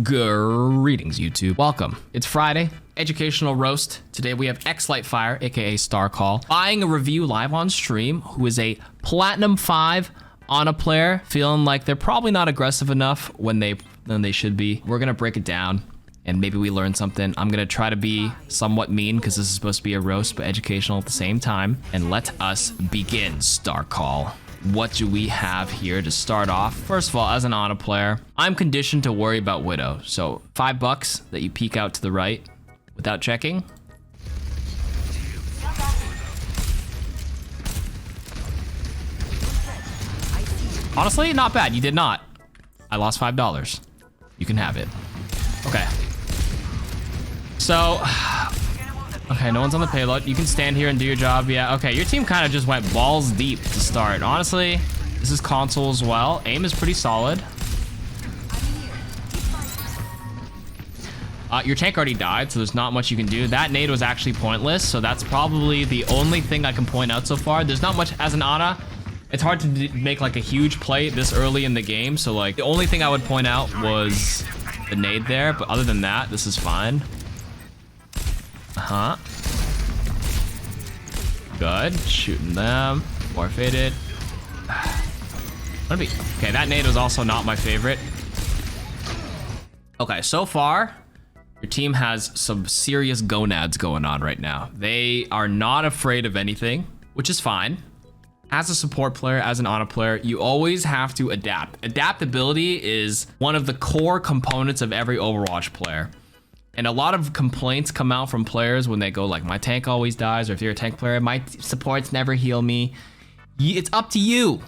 Greetings, YouTube. Welcome. It's Friday, educational roast. Today we have Xlightfire, aka Starcall, buying a review live on stream, who is a Platinum 5 Ana player, feeling like they're probably not aggressive enough when they should be. We're gonna break it down, and maybe we learn something. I'm gonna try to be somewhat mean, because this is supposed to be a roast, but educational at the same time. And let us begin, Starcall. What do we have here to start off? First of all, as an Ana player, I'm conditioned to worry about Widow. So $5 that you peek out to the right without checking. Honestly, not bad. You did not. I lost $5. You can have it. Okay. So, okay, no one's on the payload. You can stand here and do your job. Yeah, okay, your team kind of just went balls deep to start. Honestly, this is console as well. Aim is pretty solid. Your tank already died, so there's not much you can do. That nade was actually pointless, so that's probably the only thing I can point out so far. There's not much as an Ana. It's hard to make like a huge play this early in the game, so like the only thing I would point out was the nade there, but other than that, this is fine. Good. Shooting them. Forfeited. Okay, that nade was also not my favorite. Okay, so far, your team has some serious gonads going on right now. They are not afraid of anything, which is fine. As a support player, as an Ana player, you always have to adapt. Adaptability is one of the core components of every Overwatch player. And a lot of complaints come out from players when they go like, my tank always dies, or if you're a tank player, my supports never heal me. It's up to you.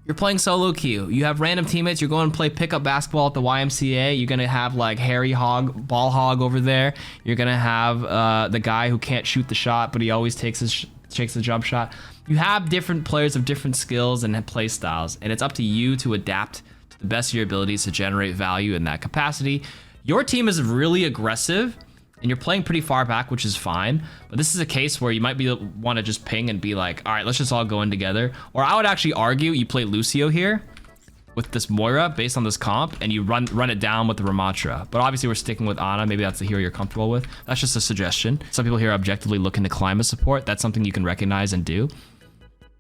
You're playing solo queue. You have random teammates. You're going to play pickup basketball at the YMCA. You're going to have like Harry Hog, Ball Hog over there. You're going to have the guy who can't shoot the shot, but he always takes the jump shot. You have different players of different skills and play styles, and it's up to you to adapt to the best of your abilities to generate value in that capacity. Your team is really aggressive, and you're playing pretty far back, which is fine. But this is a case where you might want to just ping and be like, all right, let's just all go in together. Or I would actually argue you play Lucio here with this Moira based on this comp, and you run it down with the Ramatra. But obviously we're sticking with Ana. Maybe that's the hero you're comfortable with. That's just a suggestion. Some people here are objectively looking to climb a support. That's something you can recognize and do.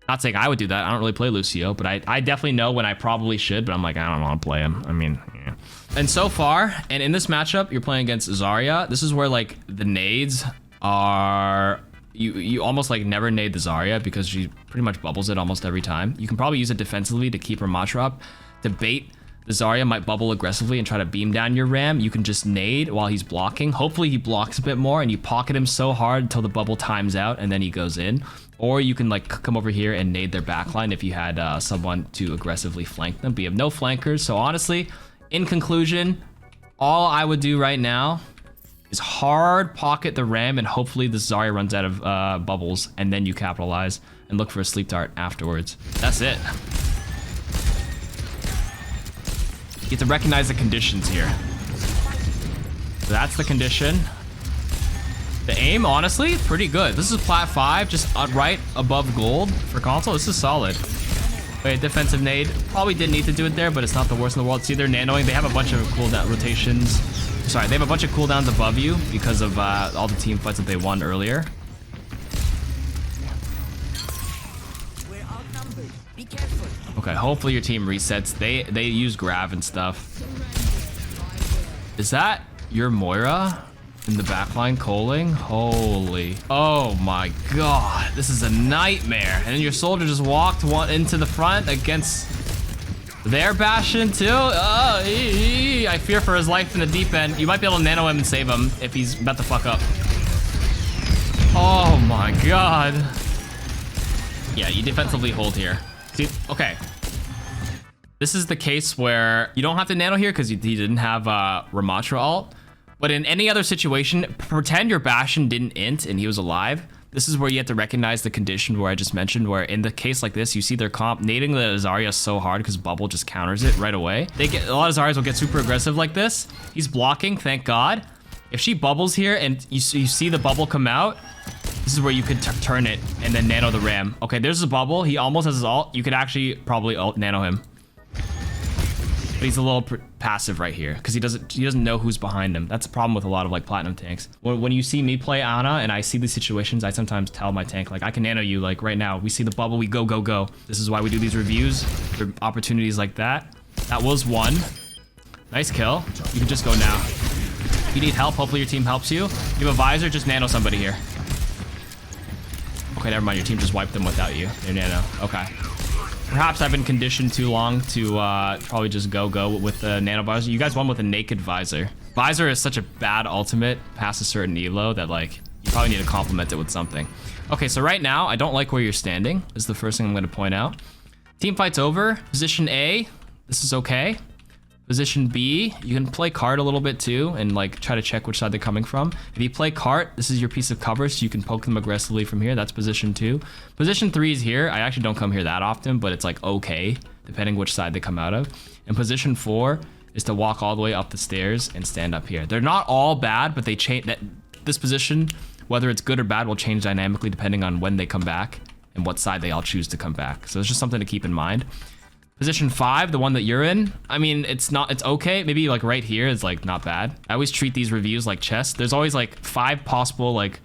Not saying I would do that. I don't really play Lucio, but I definitely know when I probably should, but I'm like, I don't want to play him. I mean, yeah. And so far, and in this matchup, you're playing against Zarya. This is where like the nades are, you almost like never nade the Zarya because she pretty much bubbles it almost every time. You can probably use it defensively to keep Ramatra up. To bait, the Zarya might bubble aggressively and try to beam down your ram. You can just nade while he's blocking. Hopefully he blocks a bit more and you pocket him so hard until the bubble times out and then he goes in. Or you can like come over here and nade their backline if you had someone to aggressively flank them. But you have no flankers. So honestly, in conclusion, all I would do right now is hard pocket the ram and hopefully the Zarya runs out of bubbles, and then you capitalize and look for a sleep dart afterwards. That's it. You get to recognize the conditions here. So that's the condition. The aim, honestly, pretty good. This is Plat 5, just right above gold for console. This is solid. Wait, defensive nade. Probably didn't need to do it there, but it's not the worst in the world. See, they're nanoing. They have a bunch of cooldown rotations. Sorry, they have a bunch of cooldowns above you because of all the team fights that they won earlier. Okay, hopefully your team resets. They use grav and stuff. Is that your Moira in the backline calling? Holy, oh my god, this is a nightmare. And then your soldier just walked into the front against their Bastion too. Oh, I fear for his life in the deep end. You might be able to nano him and save him if he's about to fuck up. Oh my god. Yeah, you defensively hold here. See, okay. This is the case where you don't have to nano here because he didn't have Ramatra ult. But in any other situation, pretend your Bastion didn't int and he was alive. This is where you have to recognize the condition where I just mentioned, where in the case like this, you see their comp nading the Zarya so hard because bubble just counters it right away. A lot of Zaryas will get super aggressive like this. He's blocking, thank God. If she bubbles here and you see the bubble come out, this is where you could turn it and then nano the ram. Okay, there's a bubble. He almost has his ult. You could actually probably ult nano him. But he's a little passive right here because he doesn't know who's behind him. That's a problem with a lot of like platinum tanks. When you see me play Ana and I see these situations, I sometimes tell my tank, like, I can nano you, like right now. We see the bubble, we go, go, go. This is why we do these reviews for opportunities like that. That was one. Nice kill. You can just go now. If you need help, hopefully your team helps you. You have a visor, just nano somebody here. Okay, never mind. Your team just wiped them without you. They're nano. Okay. Perhaps I've been conditioned too long to probably just go with the nano visor. You guys won with a naked visor. Visor is such a bad ultimate past a certain elo that like you probably need to complement it with something. Okay, so right now I don't like where you're standing. Is the first thing I'm going to point out. Team fight's over. Position A, this is okay. Position B, you can play cart a little bit too and like try to check which side they're coming from. If you play cart, this is your piece of cover, so you can poke them aggressively from here. That's position 2. Position 3 is here. I actually don't come here that often, but it's like okay, depending which side they come out of. And position 4 is to walk all the way up the stairs and stand up here. They're not all bad, but they change that. This position, whether it's good or bad, will change dynamically depending on when they come back and what side they all choose to come back. So it's just something to keep in mind. Position 5, the one that you're in, I mean, it's okay. Maybe like right here is like not bad. I always treat these reviews like chess. There's always like 5 possible, like,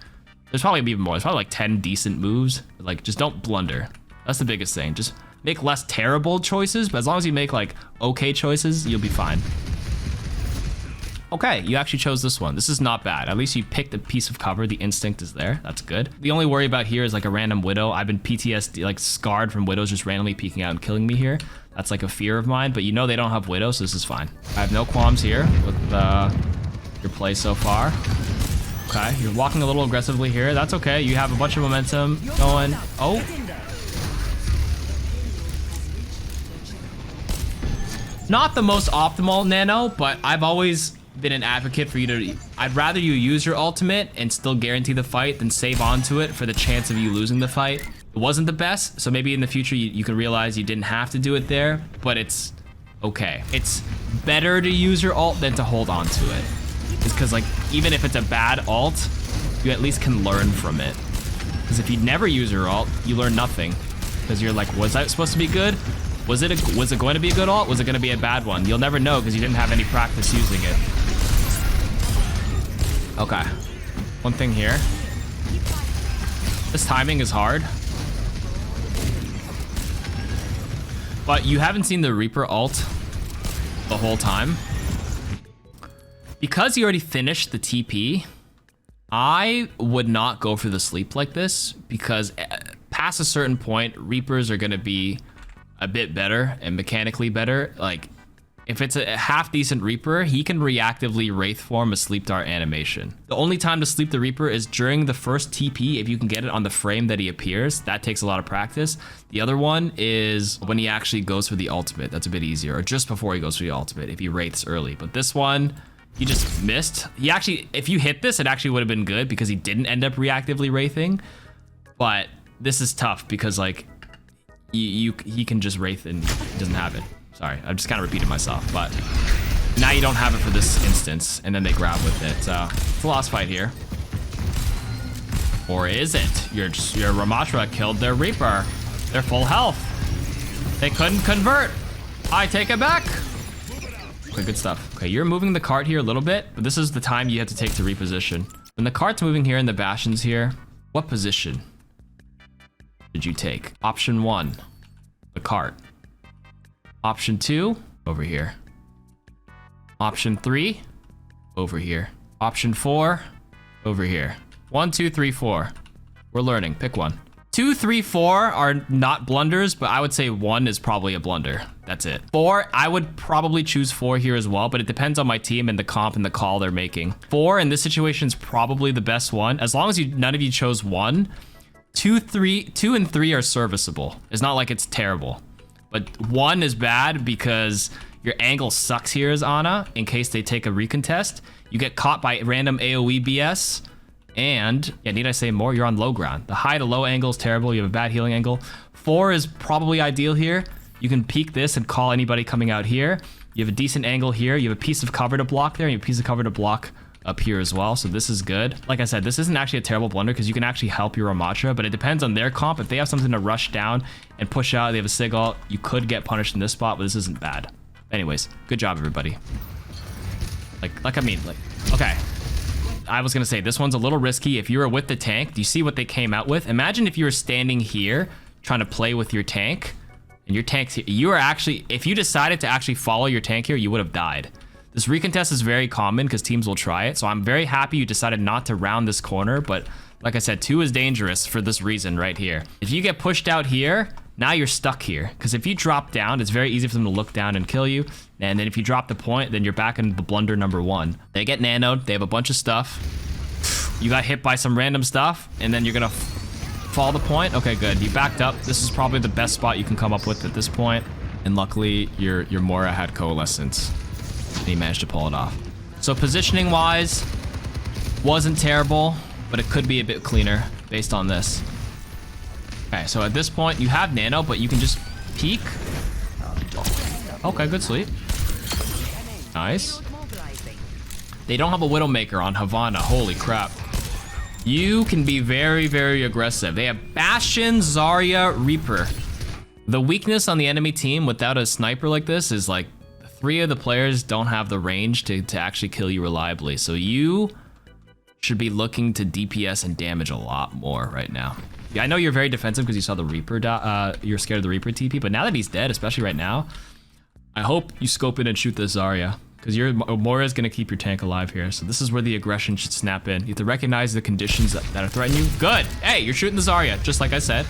there's probably even more. There's probably like 10 decent moves. Like, just don't blunder. That's the biggest thing. Just make less terrible choices, but as long as you make like okay choices, you'll be fine. Okay, you actually chose this one. This is not bad. At least you picked a piece of cover. The instinct is there. That's good. The only worry about here is like a random widow. I've been PTSD, like scarred from widows just randomly peeking out and killing me here. That's like a fear of mine, but you know they don't have widows, so this is fine. I have no qualms here with your play so far. Okay, you're walking a little aggressively here. That's okay. You have a bunch of momentum going. Oh. Not the most optimal nano, but I've always been an advocate for you to, I'd rather you use your ultimate and still guarantee the fight than save onto it for the chance of you losing the fight. It wasn't the best, so maybe in the future you can realize you didn't have to do it there, but it's okay. It's better to use your ult than to hold on to it. It's because like, even if it's a bad ult, you at least can learn from it. Because if you never use your ult, you learn nothing. Because you're like, was that supposed to be good? Was it going to be a good ult? Was it going to be a bad one? You'll never know because you didn't have any practice using it. Okay. One thing here. This timing is hard. But you haven't seen the Reaper ult the whole time. Because you already finished the TP, I would not go for the sleep like this because past a certain point, Reapers are going to be a bit better and mechanically better. Like, if it's a half decent Reaper, he can reactively Wraith form a sleep dart animation. The only time to sleep the Reaper is during the first TP, if you can get it on the frame that he appears. That takes a lot of practice. The other one is when he actually goes for the ultimate. That's a bit easier, or just before he goes for the ultimate, if he Wraiths early. But this one, he just missed. He actually, if you hit this, it actually would have been good because he didn't end up reactively Wraithing. But this is tough because like, he can just Wraith and he doesn't have it. Sorry, I just kind of repeated myself, but now you don't have it for this instance, and then they grab with it. So it's a lost fight here. Or is it? Your Ramatra killed their Reaper. They're full health. They couldn't convert. I take it back. Okay, good stuff. Okay, you're moving the cart here a little bit, but this is the time you have to take to reposition. When the cart's moving here and the Bastion's here, what position did you take? Option 1, the cart. Option 2, over here. Option 3, over here. Option 4, over here. 1, 2, 3, 4. We're learning. Pick one. 2, 3, 4 are not blunders, but I would say 1 is probably a blunder. That's it. 4, I would probably choose 4 here as well, but it depends on my team and the comp and the call they're making. 4 in this situation is probably the best one. As long as none of you chose 1, 2 and 3 are serviceable. It's not like it's terrible. But 1 is bad because your angle sucks here as Ana in case they take a recontest. You get caught by random AoE BS. And, yeah, need I say more? You're on low ground. The high to low angle is terrible. You have a bad healing angle. 4 is probably ideal here. You can peek this and call anybody coming out here. You have a decent angle here. You have a piece of cover to block there. And you have a piece of cover to block up here as well, so this is good. Like I said, this isn't actually a terrible blunder because you can actually help your Ramatra, but it depends on their comp. If they have something to rush down and push out, they have a Sig ult, you could get punished in this spot, but this isn't bad. Anyways, good job, everybody. Okay. I was gonna say, this one's a little risky. If you were with the tank, do you see what they came out with? Imagine if you were standing here trying to play with your tank, and your tank's here. You are actually, if you decided to actually follow your tank here, you would have died. This recontest is very common because teams will try it. So I'm very happy you decided not to round this corner, but like I said, 2 is dangerous for this reason right here. If you get pushed out here, now you're stuck here. Because if you drop down, it's very easy for them to look down and kill you. And then if you drop the point, then you're back in the blunder number 1. They get nanoed, they have a bunch of stuff. You got hit by some random stuff, and then you're gonna fall the point. Okay, good, you backed up. This is probably the best spot you can come up with at this point. And luckily, your Moira had coalescence, and he managed to pull it off. So positioning wise, wasn't terrible, but it could be a bit cleaner based on this. Okay, so at this point, you have nano, but you can just peek. Okay, good sleep. Nice. They don't have a Widowmaker on Havana. Holy crap. You can be very, very aggressive. They have Bastion, Zarya, Reaper. The weakness on the enemy team without a sniper like this is like 3 of the players don't have the range to actually kill you reliably. So you should be looking to DPS and damage a lot more right now. Yeah, I know you're very defensive because you saw the Reaper, you're scared of the Reaper TP, but now that he's dead, especially right now, I hope you scope in and shoot the Zarya, because your Moira is going to keep your tank alive here. So this is where the aggression should snap in. You have to recognize the conditions that are threatening you. Good. Hey, you're shooting the Zarya, just like I said.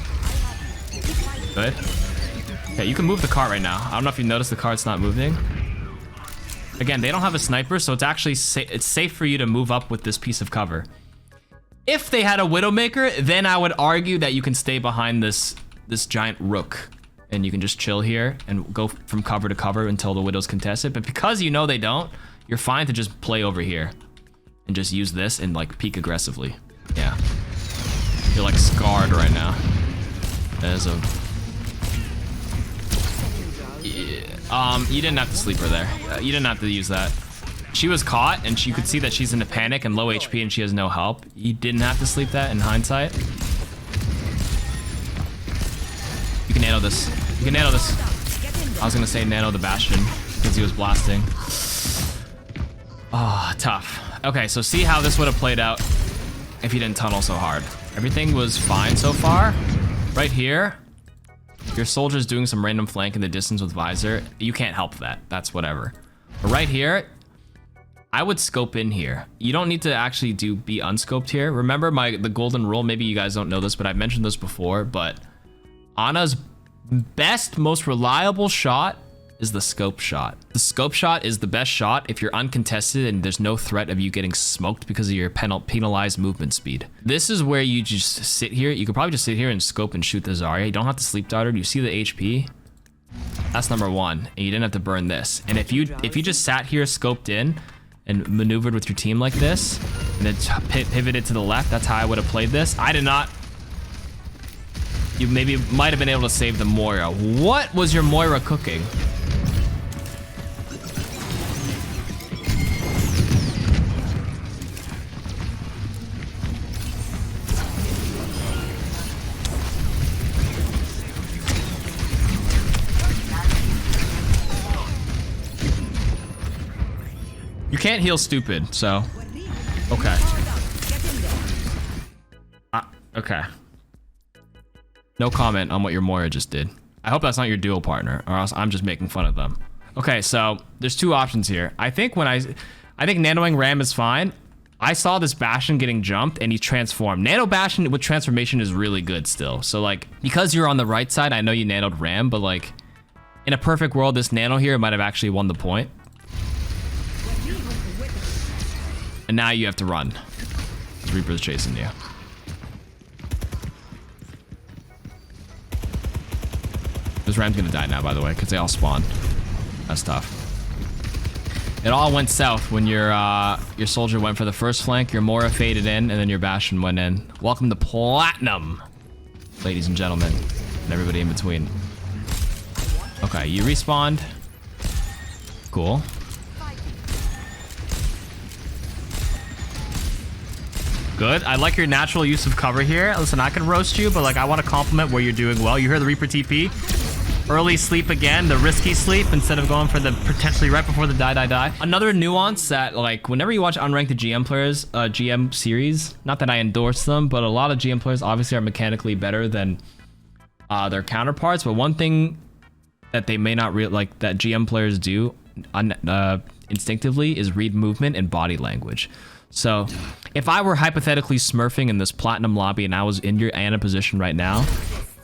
Good. Okay, you can move the cart right now. I don't know if you noticed the cart's not moving. Again, they don't have a sniper, so it's actually it's safe for you to move up with this piece of cover. If they had a Widowmaker, then I would argue that you can stay behind this giant rook, and you can just chill here and go from cover to cover until the Widow's contested. But because you know they don't, you're fine to just play over here and just use this and like peek aggressively. Yeah, you're like scarred right now. There's a you didn't have to sleep her there. You didn't have to use that. She was caught, and you could see that she's in a panic and low HP, and she has no help. You didn't have to sleep that in hindsight. You can nano this. You can nano this. I was gonna say nano the Bastion because he was blasting. Oh, tough. Okay, so see how this would have played out if you didn't tunnel so hard. Everything was fine so far. Right here, your soldier's doing some random flank in the distance with visor. You can't help that. That's whatever. But right here, I would scope in here. You don't need to actually be unscoped here. Remember the golden rule, maybe you guys don't know this, but I've mentioned this before, but Ana's best, most reliable shot is the scope shot. The scope shot is the best shot if you're uncontested and there's no threat of you getting smoked because of your penalized movement speed. This is where you just sit here. You could probably just sit here and scope and shoot the Zarya. You don't have to sleep dart her. You see the HP? That's number 1, and you didn't have to burn this. And if you just sat here, scoped in, and maneuvered with your team like this, and then pivoted to the left, that's how I would have played this. I did not. You maybe might have been able to save the Moira. What was your Moira cooking? You can't heal stupid, so okay. Okay. No comment on what your Moira just did. I hope that's not your duo partner, or else I'm just making fun of them. Okay, so there's 2 options here. I think nanoing Ram is fine. I saw this Bastion getting jumped and he transformed. Nano Bastion with transformation is really good still. So like, because you're on the right side, I know you nanoed Ram, but like, in a perfect world, this nano here might have actually won the point. And now you have to run. Reaper's chasing you. This Ram's gonna die now, by the way, because they all spawned. That's tough. It all went south when your soldier went for the first flank, your Moira faded in, and then your Bastion went in. Welcome to Platinum, ladies and gentlemen, and everybody in between. Okay, you respawned. Cool. Good. I like your natural use of cover here. Listen, I can roast you, but like I want to compliment where you're doing well. You hear the Reaper TP? Early sleep again, the risky sleep instead of going for the potentially right before the die. Another nuance that like whenever you watch unranked GM players, GM series, not that I endorse them, but a lot of GM players obviously are mechanically better than their counterparts. But one thing that they may not like that GM players do instinctively is read movement and body language. So if I were hypothetically smurfing in this platinum lobby and I was in your Ana position right now,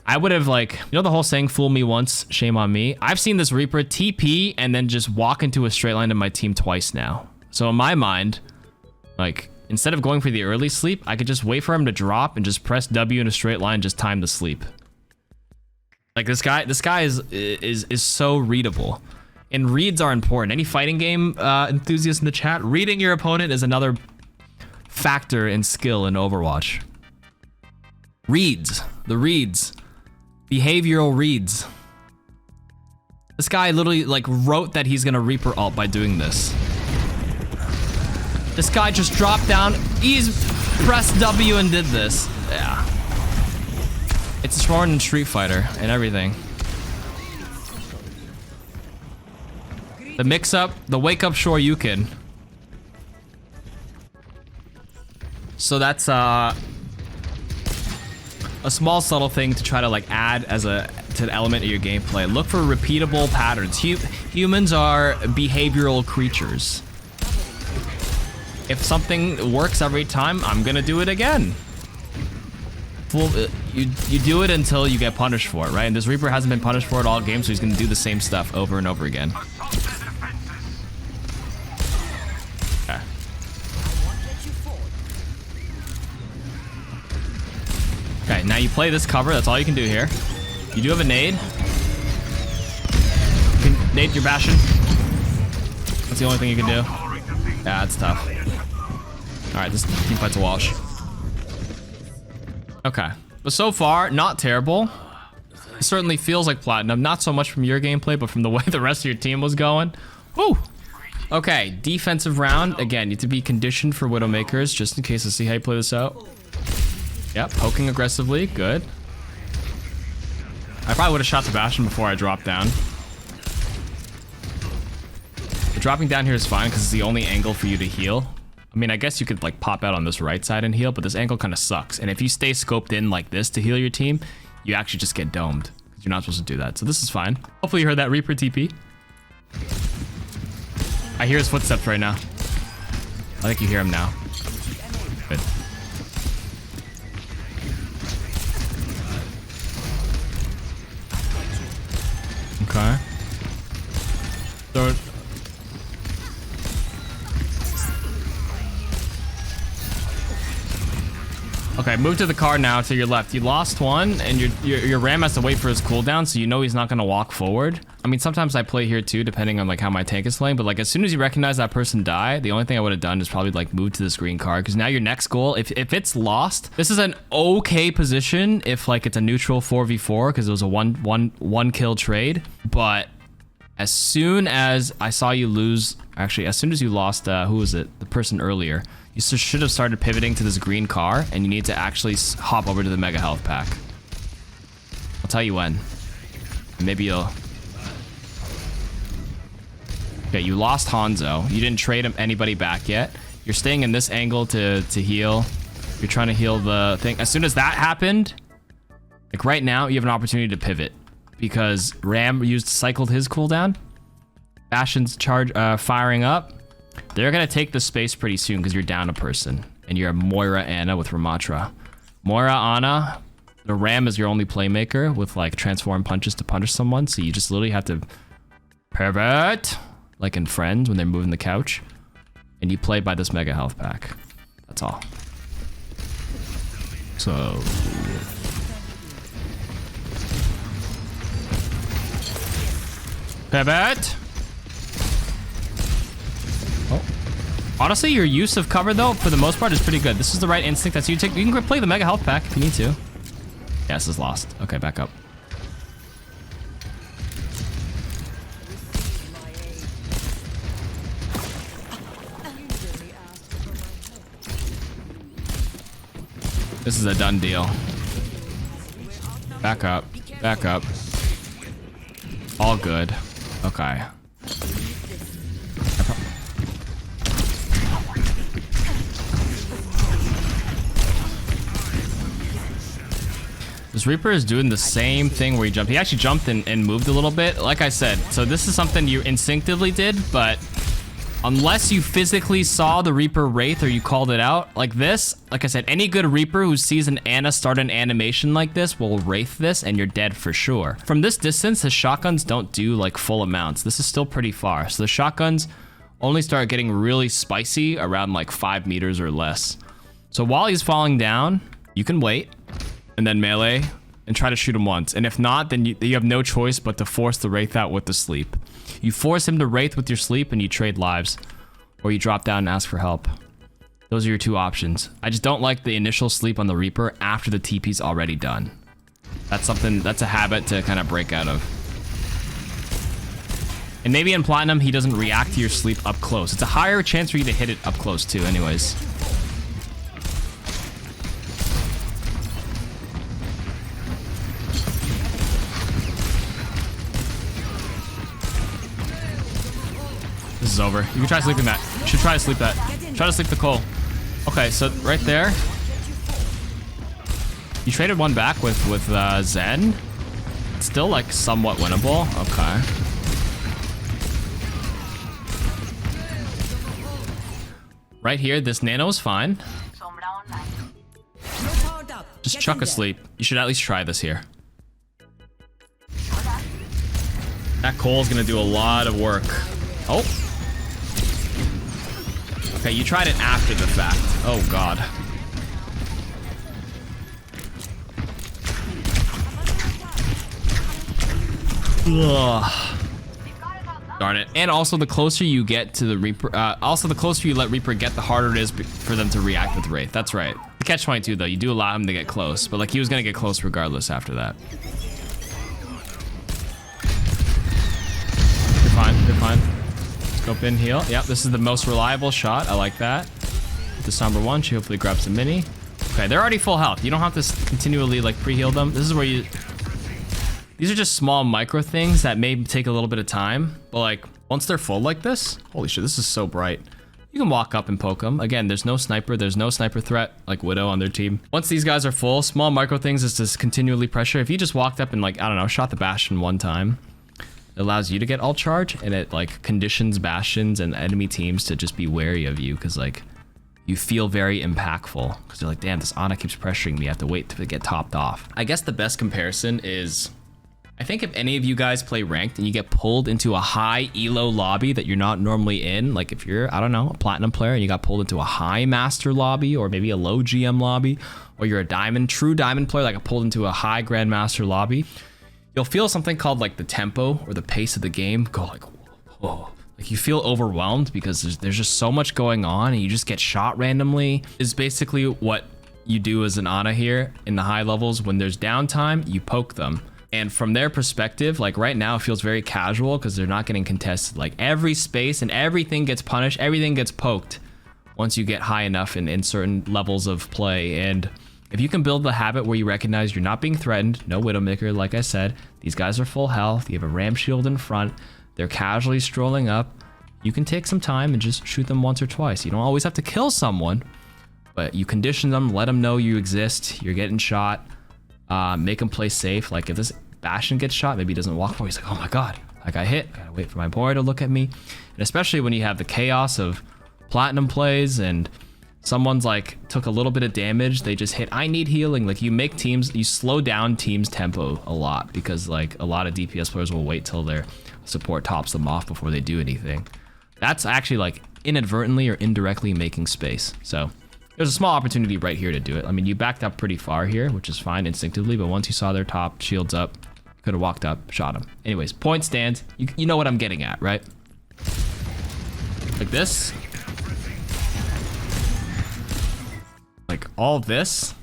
I would have like, you know the whole saying, fool me once, shame on me? I've seen this Reaper TP and then just walk into a straight line to my team twice now. So in my mind, like instead of going for the early sleep, I could just wait for him to drop and just press W in a straight line, just time the sleep. Like this guy is so readable. And reads are important. Any fighting game enthusiast in the chat, reading your opponent is another factor in skill in Overwatch. Reads, the reads. Behavioral reads. This guy literally like wrote that he's gonna Reaper ult by doing this. This guy just dropped down, he's pressed W and did this. Yeah. It's sworn in Street Fighter and everything. The mix up, the wake up Shoryuken. So that's a small subtle thing to try to like add as to an element of your gameplay. Look for repeatable patterns. Humans are behavioral creatures. If something works every time, I'm gonna do it again. You do it until you get punished for it, right? And this Reaper hasn't been punished for it all game, so he's gonna do the same stuff over and over again. Okay. Okay, now you play this cover. That's all you can do here. You do have a nade. You can nade your Bastion. That's the only thing you can do. Yeah, it's tough. Alright, this team fight's a wash. Okay. But so far, not terrible. It certainly feels like platinum. Not so much from your gameplay, but from the way the rest of your team was going. Woo! Okay, defensive round. Again, need to be conditioned for Widowmakers, just in case to see how you play this out. Yep, poking aggressively. Good. I probably would have shot the Bastion before I dropped down. But dropping down here is fine because it's the only angle for you to heal. I mean, I guess you could like pop out on this right side and heal, but this angle kind of sucks. And if you stay scoped in like this to heal your team, you actually just get domed. You're not supposed to do that. So this is fine. Hopefully you heard that Reaper TP. I hear his footsteps right now. I think you hear him now. Good. Okay. So okay, move to the car now to your left. You lost one, and your Ram has to wait for his cooldown, so you know he's not gonna walk forward. I mean, sometimes I play here too, depending on like how my tank is playing, but like as soon as you recognize that person die, the only thing I would have done is probably like move to this green car, because now your next goal, if it's lost, this is an okay position if like it's a neutral 4v4, because it was a one kill trade, but as soon as I saw you lose, actually, as soon as you lost, who was it? The person earlier. You should have started pivoting to this green car, and you need to actually hop over to the mega health pack. I'll tell you when. Maybe you'll... Okay, you lost Hanzo. You didn't trade anybody back yet. You're staying in this angle to heal. You're trying to heal the thing. As soon as that happened, like right now, you have an opportunity to pivot. Because Ram cycled his cooldown. Bastion's firing up. They're gonna take the space pretty soon because you're down a person. And you're a Moira Ana with Ramatra. Moira Ana, the Ram is your only playmaker with like transform punches to punish someone. So you just literally have to pivot, like in Friends when they're moving the couch. And you play by this mega health pack. That's all. So... pivot. Oh. Honestly, your use of cover though, for the most part, is pretty good. This is the right instinct. That's you can play the mega health pack if you need to. Yeah, this is lost. Okay, back up. This is a done deal. Back up. Back up. All good. Okay. This Reaper is doing the same thing where he jumped. He actually jumped and moved a little bit. Like I said, so this is something you instinctively did, but unless you physically saw the Reaper Wraith or you called it out like this, like I said, any good Reaper who sees an Ana start an animation like this will Wraith this and you're dead for sure. From this distance, the shotguns don't do like full amounts. This is still pretty far. So the shotguns only start getting really spicy around like 5 meters or less. So while he's falling down, you can wait and then melee and try to shoot him once. And if not, then you have no choice but to force the Wraith out with the sleep. You force him to Wraith with your sleep and you trade lives, or you drop down and ask for help. Those are your two options. I just don't like the initial sleep on the Reaper after the TP's already done. That's a habit to kind of break out of. And maybe in Platinum, he doesn't react to your sleep up close. It's a higher chance for you to hit it up close too anyways. This is over. You can try sleeping that. You should try to sleep that. Try to sleep the Cole. Okay, so right there. You traded one back with Zen. It's still like somewhat winnable. Okay. Right here, this nano is fine. Just chuck a sleep. You should at least try this here. That Cole's gonna do a lot of work. Oh. Okay, you tried it after the fact. Oh, God. Ugh. Darn it. And also, the closer you get to the Reaper, also the closer you let Reaper get, the harder it is for them to react with Wraith. That's right. Catch-22, though, you do allow him to get close, but like he was gonna get close regardless after that. You're fine, you're fine. Scope in, heal. Yep, this is the most reliable shot. I like that. The Sombra 1, she hopefully grabs a mini. Okay, they're already full health. You don't have to continually like pre-heal them. This is where you... These are just small micro things that may take a little bit of time, but like once they're full like this, holy shit, this is so bright. You can walk up and poke them. Again, there's no sniper threat like Widow on their team. Once these guys are full, small micro things is to continually pressure. If you just walked up and like, I don't know, shot the Bastion one time, it allows you to get ult charge, and it like conditions Bastions and enemy teams to just be wary of you, because like you feel very impactful because they're like, damn, this Ana keeps pressuring me. I have to wait to get topped off. I guess the best comparison is, I think if any of you guys play ranked and you get pulled into a high elo lobby that you're not normally in, like if you're, I don't know, a platinum player and you got pulled into a high master lobby or maybe a low GM lobby, or you're a diamond, true diamond player that got pulled into a high grandmaster lobby, you'll feel something called like the tempo or the pace of the game go like, whoa. Like you feel overwhelmed because there's just so much going on and you just get shot randomly. Is basically what you do as an Ana here in the high levels. When there's downtime, you poke them. And from their perspective, like right now it feels very casual because they're not getting contested. Like every space and everything gets punished, everything gets poked once you get high enough in certain levels of play. And if you can build the habit where you recognize you're not being threatened, no Widowmaker, like I said, these guys are full health, you have a ram shield in front, they're casually strolling up, you can take some time and just shoot them once or twice. You don't always have to kill someone, but you condition them, let them know you exist, you're getting shot, make them play safe. Like if this Bastion gets shot, maybe he doesn't walk forward, he's like, oh my god, I got hit, I gotta wait for my boy to look at me. And especially when you have the chaos of platinum plays and someone's like took a little bit of damage, they just hit, I need healing. Like you make teams, you slow down teams tempo a lot because like a lot of DPS players will wait till their support tops them off before they do anything. That's actually like inadvertently or indirectly making space. So there's a small opportunity right here to do it. I mean, you backed up pretty far here, which is fine instinctively, but once you saw their top, shields up, could have walked up, shot them. Anyways, point stands. You know what I'm getting at, right? Like this. Like all this.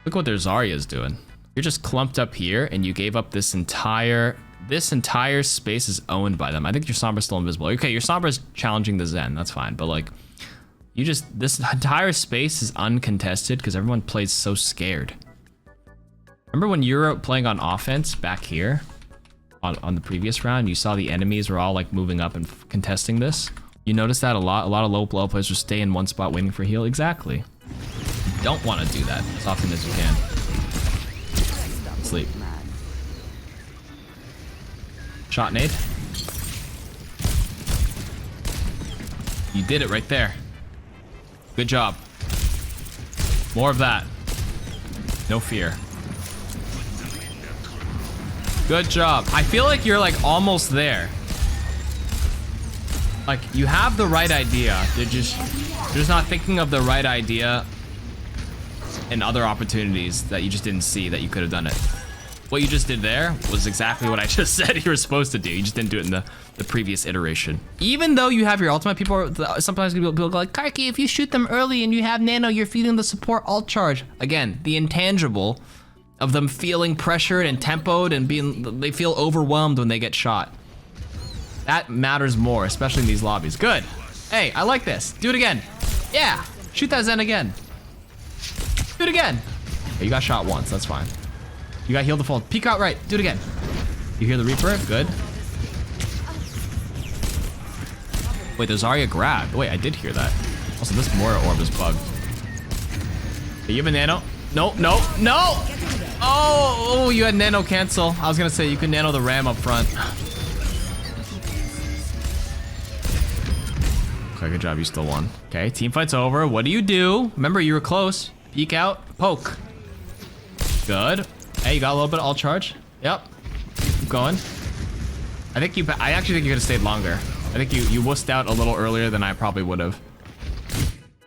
Look what their Zarya's doing. You're just clumped up here and you gave up this entire space is owned by them. I think your Sombra's still invisible. Okay, your Sombra's challenging the Zen, that's fine. But like, this entire space is uncontested because everyone plays so scared. Remember when you were playing on offense back here? on the previous round, you saw the enemies were all like moving up and contesting this. You notice that a lot of low level players will stay in one spot waiting for heal. Exactly. You don't want to do that as often as you can. Sleep. Shot nade. You did it right there. Good job. More of that. No fear. Good job. I feel like you're like almost there. Like you have the right idea. You're just not thinking of the right idea and other opportunities that you just didn't see that you could have done it. What you just did there was exactly what I just said you were supposed to do. You just didn't do it in the previous iteration. Even though you have your ultimate, sometimes people go like, KarQ, if you shoot them early and you have nano, you're feeling the support ult charge. Again, the intangible of them feeling pressured and tempoed and they feel overwhelmed when they get shot. That matters more, especially in these lobbies. Good. Hey, I like this. Do it again. Yeah. Shoot that Zen again. Do it again. Okay, you got shot once. That's fine. You got healed the fall. Peek out right. Do it again. You hear the Reaper? Good. Wait, the Zarya grabbed. Wait, I did hear that. Also, this Moira orb is bugged. Okay, you have a nano. No, no, no! Oh, you had nano cancel. I was gonna say you could nano the ram up front. Okay, good job. You still won. Okay, team fight's over. What do you do? Remember, you were close. Peek out. Poke. Good. Hey, you got a little bit of ult charge. Yep. Keep going. I actually think you could have stayed longer. I think you wussed out a little earlier than I probably would have.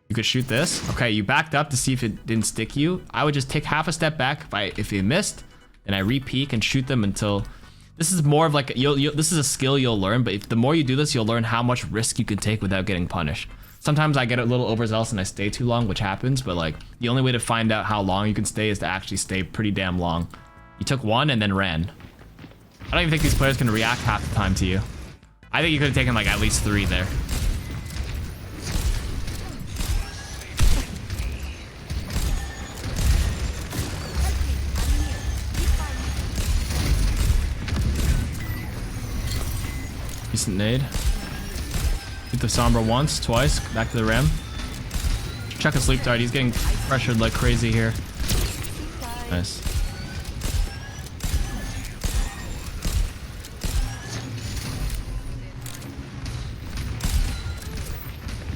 You could shoot this. Okay, you backed up to see if it didn't stick you. I would just take half a step back. If you missed, then I re-peek and shoot them until... This is more of like, this is a skill you'll learn, but the more you do this, you'll learn how much risk you can take without getting punished. Sometimes I get a little overzealous and I stay too long, which happens, but like, the only way to find out how long you can stay is to actually stay pretty damn long. You took one and then ran. I don't even think these players can react half the time to you. I think you could have taken like at least 3 there. Decent nade. Hit the Sombra once, twice, back to the rim. Chuck a sleep dart, he's getting pressured like crazy here. Nice.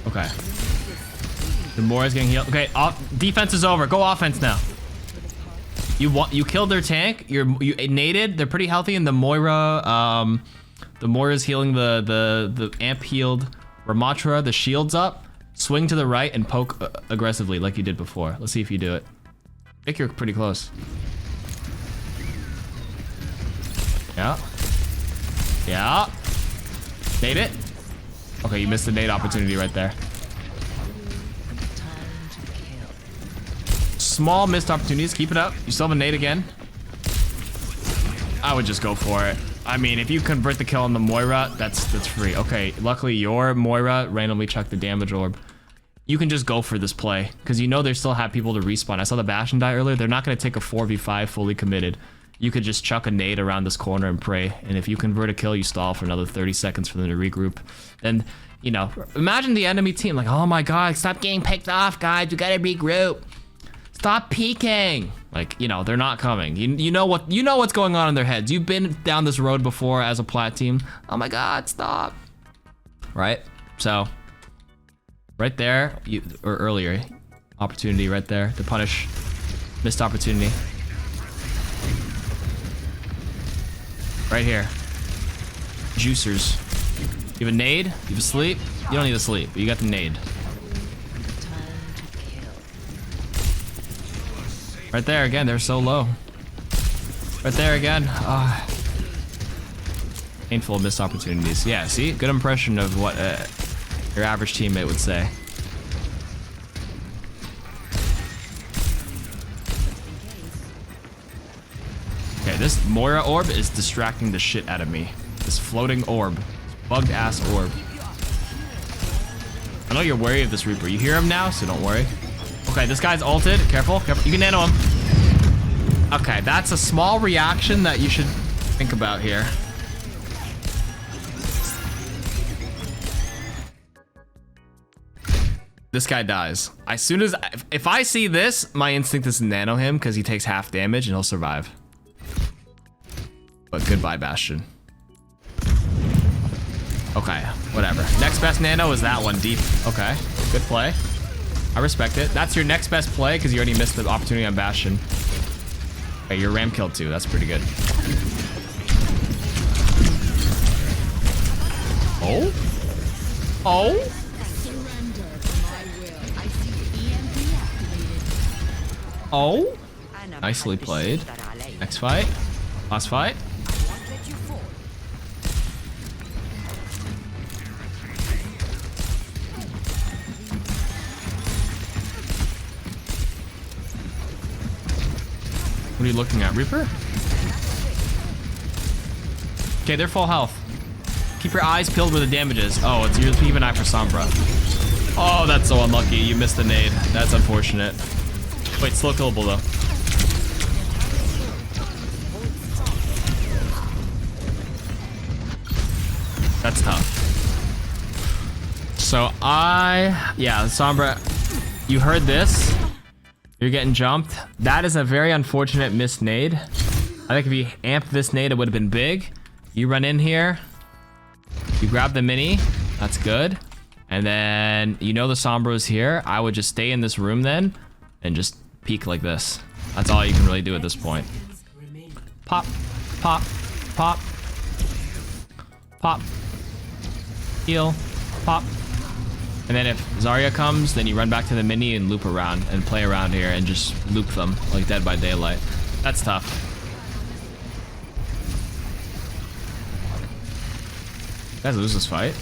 Okay. The Moira's getting healed. Okay, defense is over. Go offense now. You killed their tank. You naded. They're pretty healthy, and the Moira's healing the amp healed Ramatra. The shield's up. Swing to the right and poke aggressively like you did before. Let's see if you do it. I think you're pretty close. Yeah. Yeah. Nade it. Okay, you missed the nade opportunity right there. Small missed opportunities. Keep it up. You still have a nade again. I would just go for it. I mean, if you convert the kill on the Moira, that's free. Okay, luckily your Moira randomly chucked the damage orb. You can just go for this play because you know they still have people to respawn. I saw the Bastion die earlier. They're not going to take a 4v5 fully committed. You could just chuck a nade around this corner and pray. And if you convert a kill, you stall for another 30 seconds for them to regroup. Then, you know, imagine the enemy team like, oh my God, stop getting picked off, guys. We got to regroup. Stop peeking. Like, you know, they're not coming. You know what's going on in their heads. You've been down this road before as a Plat team. Oh my God, stop. Right? So, right there, or earlier, opportunity right there to punish missed opportunity. Right here. Juicers. You have a nade? You have a sleep? You don't need a sleep, but you got the nade. Right there again, they're so low. Right there again. Painful missed opportunities. Yeah, see? Good impression of what your average teammate would say. Okay, this Moira orb is distracting the shit out of me. This floating orb. This bugged ass orb. I know you're wary of this Reaper. You hear him now, so don't worry. Okay, this guy's ulted. Careful, careful. You can nano him. Okay, that's a small reaction that you should think about here. This guy dies. As soon as, if I see this, my instinct is to nano him because he takes half damage and he'll survive. But goodbye, Bastion. Okay, whatever. Next best nano is that one, deep. Okay, good play. I respect it. That's your next best play because you already missed the opportunity on Bastion. Okay, your ram killed too. That's pretty good. Oh? Oh? Oh? Nicely played. Next fight. Last fight. What are you looking at, Reaper? Okay, they're full health. Keep your eyes peeled where the damage is. Oh, it's your even eye for Sombra. Oh, that's so unlucky. You missed the nade. That's unfortunate. Wait, slow killable though. That's tough. So yeah, Sombra, you heard this. You're getting jumped. That is a very unfortunate missed nade. I think if you amped this nade, it would have been big. You run in here. You grab the mini. That's good. And then you know the Sombra is here. I would just stay in this room then and just peek like this. That's all you can really do at this point. Pop, pop, pop, pop, heal, pop. And then if Zarya comes, then you run back to the mini and loop around and play around here and just loop them like Dead by Daylight. That's tough. You guys lose this fight.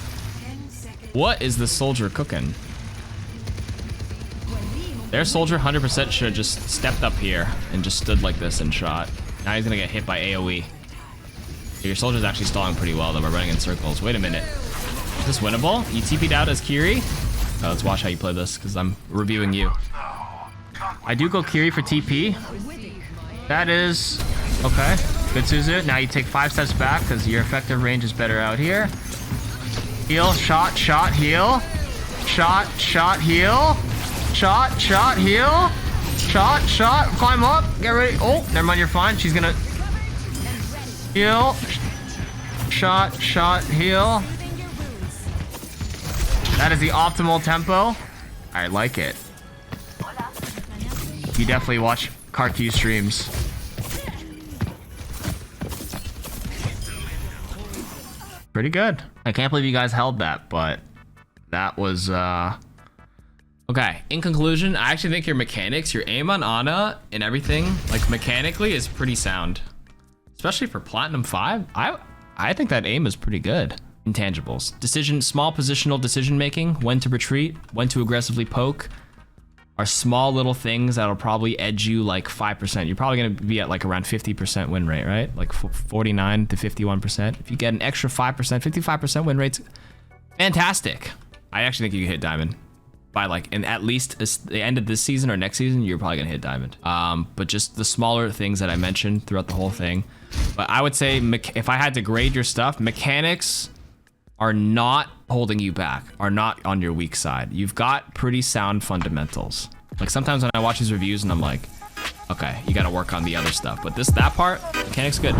What is this soldier cooking? Their soldier 100% should have just stepped up here and just stood like this and shot. Now he's gonna get hit by AoE. Your soldier's actually stalling pretty well though. We're running in circles. Wait a minute. Is this winnable? You TP'd out as Kiri? Oh, let's watch how you play this because I'm reviewing you. I do go Kiri for TP. That is okay. Good Suzu. Now you take 5 steps back because your effective range is better out here. Heal, shot, shot, heal. Shot, shot, heal. Shot, shot, heal. Shot, shot, climb up. Get ready. Oh, never mind, you're fine. She's gonna heal. Shot, shot, heal. That is the optimal tempo. I like it. You definitely watch KarQ streams. Pretty good. I can't believe you guys held that, but that was okay. In conclusion, I actually think your mechanics, your aim on Ana and everything, like mechanically, is pretty sound. Especially for Platinum 5. I think that aim is pretty good. Intangibles. Small positional decision making, when to retreat, when to aggressively poke, are small little things that'll probably edge you like 5%. You're probably gonna be at like around 50% win rate, right? Like 49 to 51%. If you get an extra 5%, 55% win rate's fantastic. I actually think you can hit diamond by like, and at least the end of this season or next season, you're probably gonna hit diamond. But just the smaller things that I mentioned throughout the whole thing. But I would say if I had to grade your stuff, mechanics are not holding you back, are not on your weak side. You've got pretty sound fundamentals. Like sometimes when I watch these reviews and I'm like, okay, you gotta work on the other stuff. But that part, mechanics good.